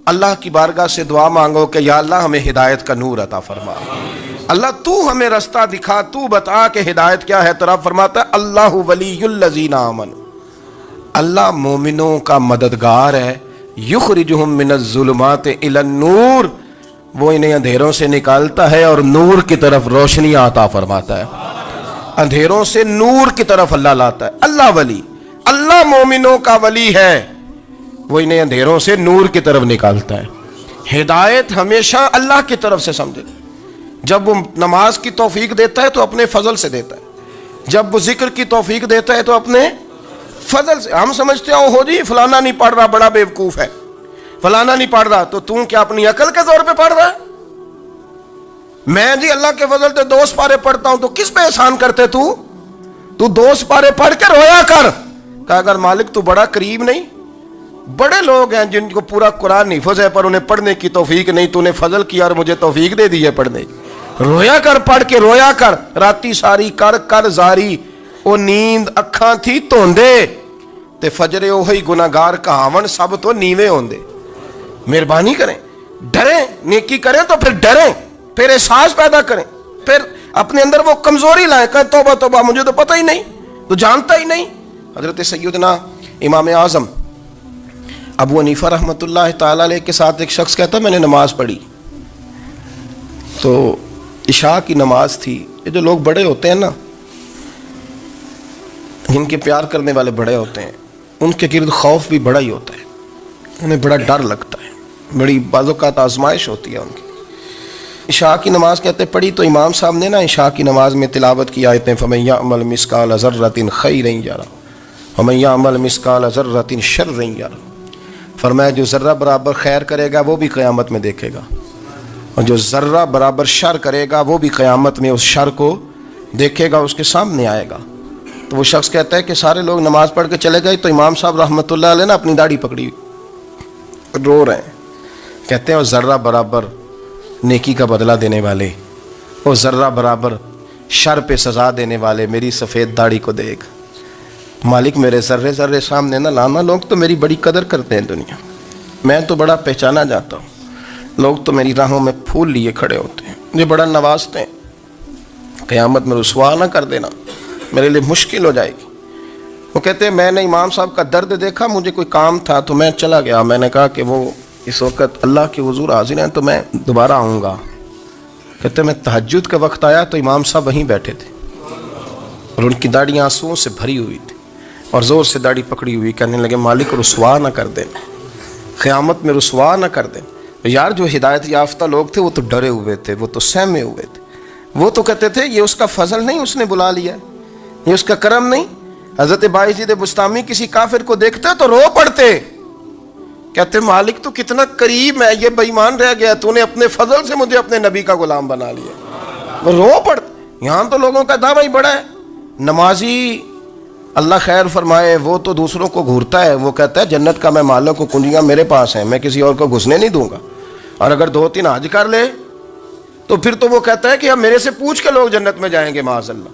اللہ کی بارگاہ سے دعا مانگو کہ یا اللہ ہمیں ہدایت کا نور عطا فرما، اللہ تو ہمیں رستہ دکھا، تو بتا کہ ہدایت کیا ہے۔ تو رب فرماتا ہے اللہ ولی الذین آمنوا، اللہ مومنوں کا مددگار ہے، یخرجہم من الظلمات الی النور، وہ انہیں اندھیروں سے نکالتا ہے اور نور کی طرف روشنی عطا فرماتا ہے، اندھیروں سے نور کی طرف اللہ لاتا ہے۔ اللہ ولی، اللہ مومنوں کا ولی ہے، وہ انہیں اندھیروں سے نور کی طرف نکالتا ہے۔ ہدایت ہمیشہ اللہ کی طرف سے سمجھے، جب وہ نماز کی توفیق دیتا ہے تو اپنے فضل سے دیتا ہے، جب وہ ذکر کی توفیق دیتا ہے تو اپنے فضل سے۔ ہم سمجھتے ہیں ہو جی فلانا نہیں پڑھ رہا بڑا بیوقوف ہے، فلانا نہیں پڑھ رہا، تو تم کیا اپنی عقل کے زور پہ پڑھ رہا ہے؟ میں جی اللہ کے فضل سے 2 سپارے پڑھتا ہوں، تو کس پہ احسان کرتے تو 2 سپارے پڑھ کے رویا کر، کہا اگر مالک تو بڑا قریب نہیں؟ بڑے لوگ ہیں جن کو پورا قرآن حفظ ہے پر انہیں پڑھنے کی توفیق نہیں، تو انہیں فضل کیا اور مجھے توفیق دے دی ہے پڑھنے کی۔ رویا کر، پڑھ کے رویا کر، راتی ساری کر زاری، او نیند اکھاں تھی توندے تے فجرے اوہی گناہگار کہاون سب تو نیوے ہوندے۔ مہربانی کریں، ڈریں، نیکی کریں تو پھر ڈریں، پھر احساس پیدا کریں، پھر اپنے اندر وہ کمزوری لائیں، کہیں توبہ توبہ مجھے تو پتہ ہی نہیں، تو جانتا ہی نہیں۔ حضرت سیدنا امام اعظم ابو حنیفہ رحمۃ اللہ تعالیٰ علیہ کے ساتھ ایک شخص کہتا میں نے نماز پڑھی، تو عشاء کی نماز تھی۔ یہ جو لوگ بڑے ہوتے ہیں نا، جن کے پیار کرنے والے بڑے ہوتے ہیں، ان کے گرد خوف بھی بڑا ہی ہوتا ہے، انہیں بڑا ڈر لگتا ہے، بڑی بعض اوقات آزمائش ہوتی ہے ان کی۔ عشاء کی نماز کہتے پڑھی تو امام صاحب نے نا عشاء کی نماز میں تلاوت کی آیتیں فَمَن يَعْمَلْ مِثْقَالَ ذَرَّةٍ خَيْرًا يَرَهُ وَمَن يَعْمَلْ مِثْقَالَ ذَرَّةٍ شَرًّا يَرَهُ، فرمایا جو ذرہ برابر خیر کرے گا وہ بھی قیامت میں دیکھے گا، اور جو ذرہ برابر شر کرے گا وہ بھی قیامت میں اس شر کو دیکھے گا، اس کے سامنے آئے گا۔ تو وہ شخص کہتا ہے کہ سارے لوگ نماز پڑھ کے چلے گئے تو امام صاحب رحمۃ اللہ علیہ نے اپنی داڑھی پکڑی، رو رہے ہیں، کہتے ہیں وہ ذرہ برابر نیکی کا بدلہ دینے والے، وہ ذرہ برابر شر پہ سزا دینے والے میری سفید داڑھی کو دیکھ، مالک میرے ذرے ذرے سامنے نہ لانا، لوگ تو میری بڑی قدر کرتے ہیں دنیا، میں تو بڑا پہچانا جاتا ہوں، لوگ تو میری راہوں میں پھول لیے کھڑے ہوتے ہیں، مجھے بڑا نوازتے ہیں، قیامت میں رسوا نہ کر دینا، میرے لیے مشکل ہو جائے گی۔ وہ کہتے ہیں میں نے امام صاحب کا درد دیکھا، مجھے کوئی کام تھا تو میں چلا گیا، میں نے کہا کہ وہ اس وقت اللہ کے حضور حاضر ہیں تو میں دوبارہ آؤں گا۔ کہتے ہیں میں تہجد کا وقت آیا تو امام صاحب وہیں بیٹھے تھے اور ان کی داڑھی آنسوؤں سے بھری ہوئی تھی اور زور سے داڑھی پکڑی ہوئی، کہنے لگے مالک رسوا نہ کر دیں، قیامت میں رسوا نہ کر دیں۔ یار جو ہدایت یافتہ لوگ تھے وہ تو ڈرے ہوئے تھے، وہ تو سہمے ہوئے تھے، وہ تو کہتے تھے یہ اس کا فضل نہیں، اس نے بلا لیا، یہ اس کا کرم نہیں۔ حضرت باعزید بستامی کسی کافر کو دیکھتے تو رو پڑتے، کہتے مالک تو کتنا قریب ہے، یہ بے ایمان رہ گیا، تو نے اپنے فضل سے مجھے اپنے نبی کا غلام بنا لیا، وہ رو پڑتے۔ یہاں تو لوگوں کا دعویٰ ہی بڑا ہے، نمازی اللہ خیر فرمائے وہ تو دوسروں کو گھورتا ہے، وہ کہتا ہے جنت کا میں مالک کو کنجیاں میرے پاس ہیں، میں کسی اور کو گھسنے نہیں دوں گا، اور اگر 2-3 حج کر لے تو پھر تو وہ کہتا ہے کہ اب میرے سے پوچھ کے لوگ جنت میں جائیں گے معاذ اللہ،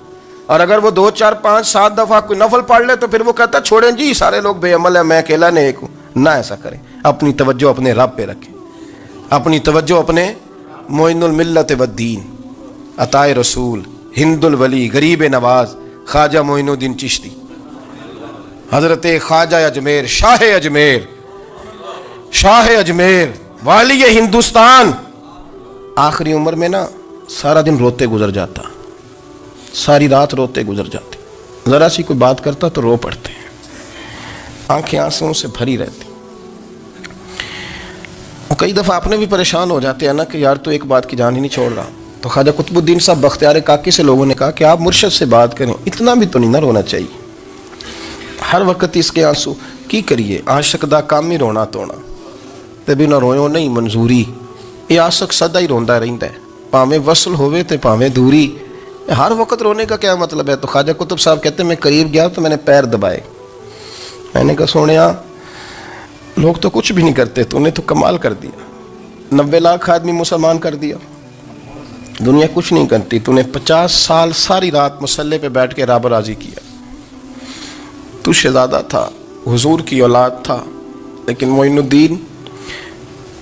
اور اگر وہ 2 4 5 7 دفعہ کوئی نفل پڑھ لے تو پھر وہ کہتا ہے چھوڑیں جی سارے لوگ بے عمل ہیں، میں اکیلا نیک ہوں۔ نہ ایسا کریں، اپنی توجہ اپنے رب پہ رکھیں، اپنی توجہ اپنے معین الملت والدین، عطائے رسول، ہند الولی، غریب نواز، خواجہ معین الدین چشتی، حضرت خواجہ اجمیر، شاہ اجمیر، والی ہندوستان، آخری عمر میں نا سارا دن روتے گزر جاتا، ساری رات روتے گزر جاتے، ذرا سی کوئی بات کرتا تو رو پڑتے ہیں، آنکھیں آنسوں سے بھری رہتی۔ کئی دفعہ اپنے بھی پریشان ہو جاتے ہیں نا کہ یار تو ایک بات کی جان ہی نہیں چھوڑ رہا، تو خواجہ قطب الدین صاحب بختیار کاکی سے لوگوں نے کہا کہ آپ مرشد سے بات کریں، اتنا بھی تو نہیں نہ رونا چاہیے، ہر وقت اس کے آنسو کی کریے، عاشق دا کام ہی رونا تونا تے بھی نہ رویو نہیں منظوری، یہ عاشق سدا ہی روندا رہندا ہے، پاویں وصل ہوئے تے پاویں دوری، ہر وقت رونے کا کیا مطلب ہے؟ تو خواجہ قطب صاحب کہتے ہیں میں قریب گیا تو میں نے پیر دبائے، میں نے کہا سونیا لوگ تو کچھ بھی نہیں کرتے، تو نے تو کمال کر دیا، 90 لاکھ آدمی مسلمان کر دیا، دنیا کچھ نہیں کرتی، تو نے 50 سال ساری رات مسلح پہ بیٹھ کے رب راضی کیا، تو شہزادہ تھا، حضور کی اولاد تھا، لیکن معین الدین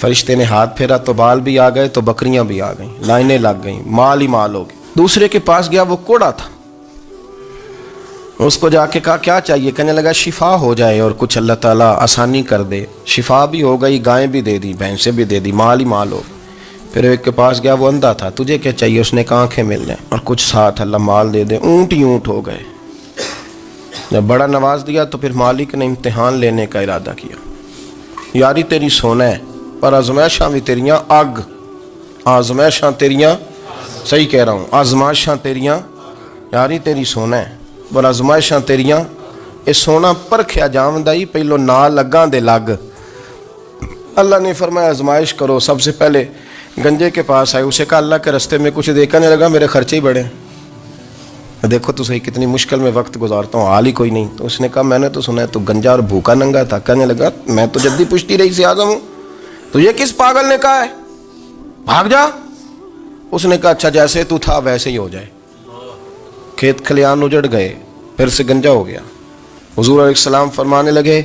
فرشتے نے ہاتھ پھیرا تو بال بھی آ گئے, تو بکریاں بھی آ گئیں, لائنیں لگ گئیں, مال ہی مال ہو گئے. دوسرے کے پاس گیا, وہ کوڑا تھا. اس کو جا کے کہا کیا چاہیے؟ کہنے لگا شفا ہو جائے اور کچھ اللہ تعالیٰ آسانی کر دے. شفا بھی ہو گئی, گائیں بھی دے دی, بھینسیں بھی دے دی, مال ہی مال ہو. پھر ایک کے پاس گیا, وہ اندھا تھا, تجھے کیا چاہیے؟ اس نے کہا آنکھیں مل جائیں اور کچھ ساتھ اللہ مال دے دے. اونٹ ہی اونٹ ہو گئے. جب بڑا نواز دیا تو پھر مالک نے امتحان لینے کا ارادہ کیا. یاری تیری سونا ہے پر آزمائشاں بھی تیریاں اگ. آزمائشاں تیریاں, صحیح کہہ رہا ہوں, آزمائشاں تیریاں, یاری تیری سونا ہے پر آزمائشاں تیریاں. یہ سونا پرکھیا جاوندا ہی پہلو نہ لگاں دے لگ. اللہ نے فرمایا آزمائش کرو. سب سے پہلے گنجے کے پاس آئے, اسے کہا اللہ کے رستے میں کچھ دیکھا نہیں لگا, میرے خرچے ہی بڑے. دیکھو تو صحیح کتنی مشکل میں وقت گزارتا ہوں, حال ہی کوئی نہیں. تو اس نے کہا میں نے تو سنا ہے تو گنجا اور بھوکا ننگا تھا. کہنے لگا میں تو جدی پشتی رئیس اعظم ہوں, تو یہ کس پاگل نے کہا ہے بھاگ جا. اس نے کہا اچھا جیسے تو تھا ویسے ہی ہو جائے. کھیت کھلیان اجڑ گئے, پھر سے گنجا ہو گیا. حضور علیہ السلام فرمانے لگے.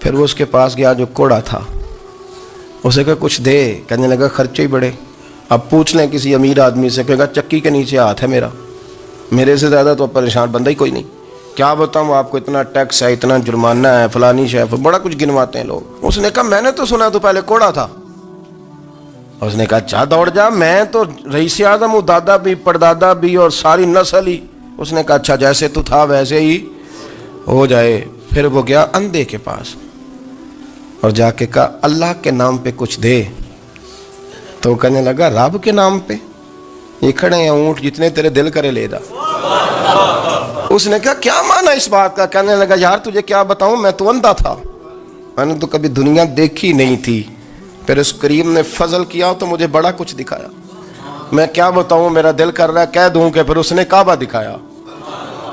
پھر وہ اس کے پاس گیا جو کوڑا تھا, اسے کہا کچھ دے. کہنے لگا خرچے ہی بڑے. اب پوچھ لیں کسی امیر آدمی سے, کہے گا چکی کے نیچے ہاتھ ہے میرا, میرے سے زیادہ تو پریشان بندہ ہی کوئی نہیں. کیا بتاؤں آپ کو, اتنا ٹیکس ہے, اتنا جرمانہ ہے, فلانی شے, بڑا کچھ گنواتے ہیں لوگ. اس نے کہا میں نے تو سنا تو پہلے کوڑا تھا. اس نے کہا اچھا دوڑ جا, میں تو رئیس اعظم ہوں, دادا بھی پردادا بھی اور ساری نسل ہی. اس نے کہا اچھا جیسے تو تھا ویسے ہی ہو جائے. پھر وہ گیا اندھے کے پاس اور جا کے کہا اللہ کے نام پہ کچھ دے. تو کہنے لگا رب کے نام پہ؟ یہ کھڑے ہیں اونٹ, جتنے تیرے دل کرے لے جا. اس نے کہا کیا معنی اس بات کا؟ کہنے لگا یار تجھے کیا بتاؤں, میں تو اندھا تھا, میں نے تو کبھی دنیا دیکھی نہیں تھی. پھر اس کریم نے فضل کیا تو مجھے بڑا کچھ دکھایا. میں کیا بتاؤں, میرا دل کر رہا ہے کہہ دوں کہ پھر اس نے کعبہ دکھایا,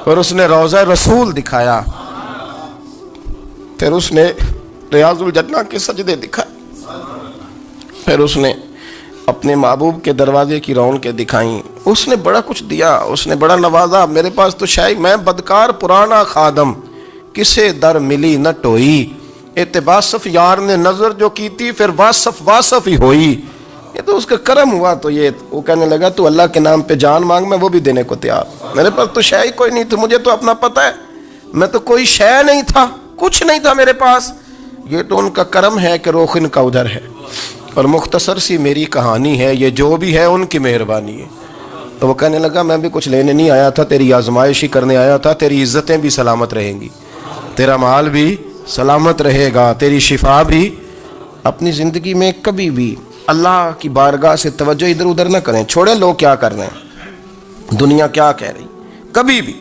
پھر اس نے روضہ رسول دکھایا, پھر اس نے ریاض الجنہ کے سجدے دکھائے, پھر اس نے اپنے محبوب کے دروازے کی رونقیں دکھائیں. اس نے بڑا کچھ دیا, اس نے بڑا نوازا. میرے پاس تو شاید میں بدکار پرانا خادم, کسے در ملی نہ ٹوئی, اتباسف یار نے نظر جو کی تھی پھر واسف ہی ہوئی. یہ تو اس کا کرم ہوا. تو یہ وہ کہنے لگا تو اللہ کے نام پہ جان مانگ, میں وہ بھی دینے کو تیار. میرے پاس تو شے ہی کوئی نہیں تھی, مجھے تو اپنا پتہ ہے, میں تو کوئی شے نہیں تھا, کچھ نہیں تھا میرے پاس. یہ تو ان کا کرم ہے کہ رخ ان کا ادھر ہے, اور مختصر سی میری کہانی ہے, یہ جو بھی ہے ان کی مہربانی ہے. تو وہ کہنے لگا میں بھی کچھ لینے نہیں آیا تھا, تیری آزمائش ہی کرنے آیا تھا. تیری عزتیں بھی سلامت رہیں گی, تیرا مال بھی سلامت رہے گا, تیری شفا بھی. اپنی زندگی میں کبھی بھی اللہ کی بارگاہ سے توجہ ادھر ادھر نہ کریں. چھوڑیں لوگ کیا کر رہے ہیں, دنیا کیا کہہ رہی, کبھی بھی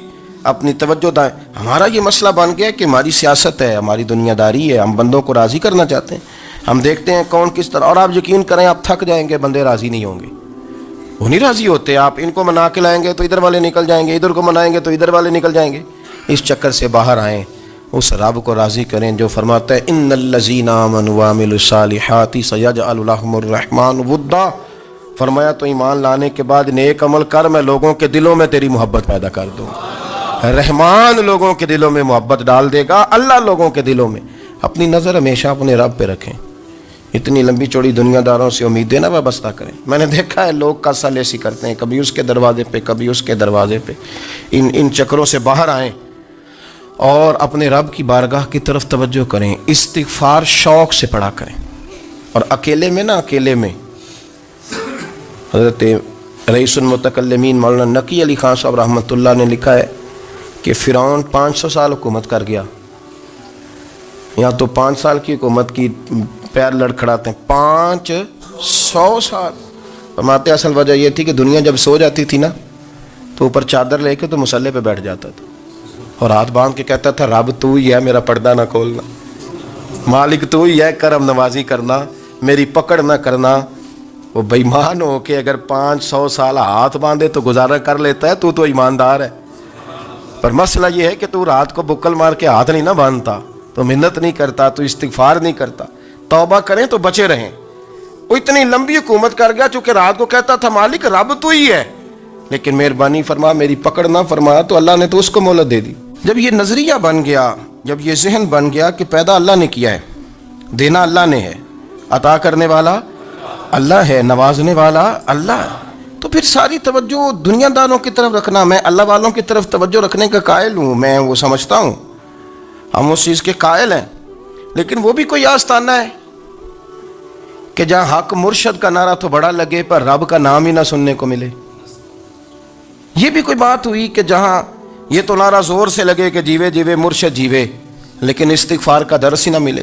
اپنی توجہ دائیں. ہمارا یہ مسئلہ بن گیا کہ ہماری سیاست ہے, ہماری دنیا داری ہے, ہم بندوں کو راضی کرنا چاہتے ہیں. ہم دیکھتے ہیں کون کس طرح, اور آپ یقین کریں آپ تھک جائیں گے, بندے راضی نہیں ہوں گے, وہ نہیں راضی ہوتے. آپ ان کو منا کے لائیں گے تو ادھر والے نکل جائیں گے, ادھر کو منائیں گے تو ادھر والے نکل جائیں گے. اس چکر سے باہر آئیں, اس رب کو راضی کریں جو فرماتا ہے ان الذین آمنوا وعملوا الصالحات سیجعل لهم الرحمن ودا. فرمایا تو ایمان لانے کے بعد نیک عمل کر, میں لوگوں کے دلوں میں تیری محبت پیدا کر دوں. رحمان لوگوں کے دلوں میں محبت ڈال دے گا, اللہ لوگوں کے دلوں میں. اپنی نظر ہمیشہ اپنے رب پہ رکھیں. اتنی لمبی چوڑی دنیا داروں سے امیدیں نہ وابستہ کریں. میں نے دیکھا ہے لوگ کاسا لیسی کرتے ہیں, کبھی اس کے دروازے پہ کبھی اس کے دروازے پہ. ان چکروں سے باہر آئیں اور اپنے رب کی بارگاہ کی طرف توجہ کریں. استغفار شوق سے پڑھا کریں, اور اکیلے میں نا, اکیلے میں. حضرت رئیس المتکلمین مولانا نقی علی خان صاحب رحمۃ اللہ نے لکھا ہے کہ فرعون 500 سال حکومت کر گیا. یہاں تو 5 سال کی حکومت کی پیر لڑکھڑاتے ہیں, 500 سال. فرماتے اصل وجہ یہ تھی کہ دنیا جب سو جاتی تھی نا تو اوپر چادر لے کے تو مصلے پہ بیٹھ جاتا تھا اور ہاتھ باندھ کے کہتا تھا رب تو ہی ہے, میرا پردہ نہ کھولنا, مالک تو ہی ہے, کرم نوازی کرنا, میری پکڑ نہ کرنا. وہ بے ایمان ہو کے اگر 500 سال ہاتھ باندھے تو گزارا کر لیتا ہے, تو ایماندار ہے. پر مسئلہ یہ ہے کہ تو رات کو بکل مار کے ہاتھ نہیں نہ باندھتا, تو منت نہیں کرتا, تو استغفار نہیں کرتا. توبہ کریں تو بچے رہیں. وہ اتنی لمبی حکومت کر گیا چونکہ رات کو کہتا تھا مالک رب تو ہی ہے, لیکن مہربانی فرما, میری پکڑ نہ فرما, تو اللہ نے تو اس کو مہلت دے دی. جب یہ نظریہ بن گیا، جب یہ ذہن بن گیا کہ پیدا اللہ نے کیا ہے، دینا اللہ نے ہے، عطا کرنے والا اللہ ہے، نوازنے والا اللہ ہے، تو پھر ساری توجہ دنیا داروں کی طرف رکھنا، میں اللہ والوں کی طرف توجہ رکھنے کا قائل ہوں، میں وہ سمجھتا ہوں، ہم اس چیز کے قائل ہیں، لیکن وہ بھی کوئی آستانہ ہے کہ جہاں حق مرشد کا نعرہ تو بڑا لگے پر رب کا نام ہی نہ سننے کو ملے؟ یہ بھی کوئی بات ہوئی کہ جہاں یہ تو نعرہ زور سے لگے کہ جیوے جیوے مرشد جیوے، لیکن استغفار کا درس ہی نہ ملے؟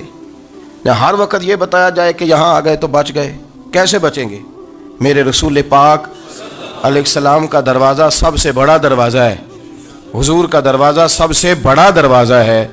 جہاں ہر وقت یہ بتایا جائے کہ یہاں آ گئے تو بچ گئے، کیسے بچیں گے؟ میرے رسول پاک علیہ السلام کا دروازہ سب سے بڑا دروازہ ہے، حضور کا دروازہ سب سے بڑا دروازہ ہے۔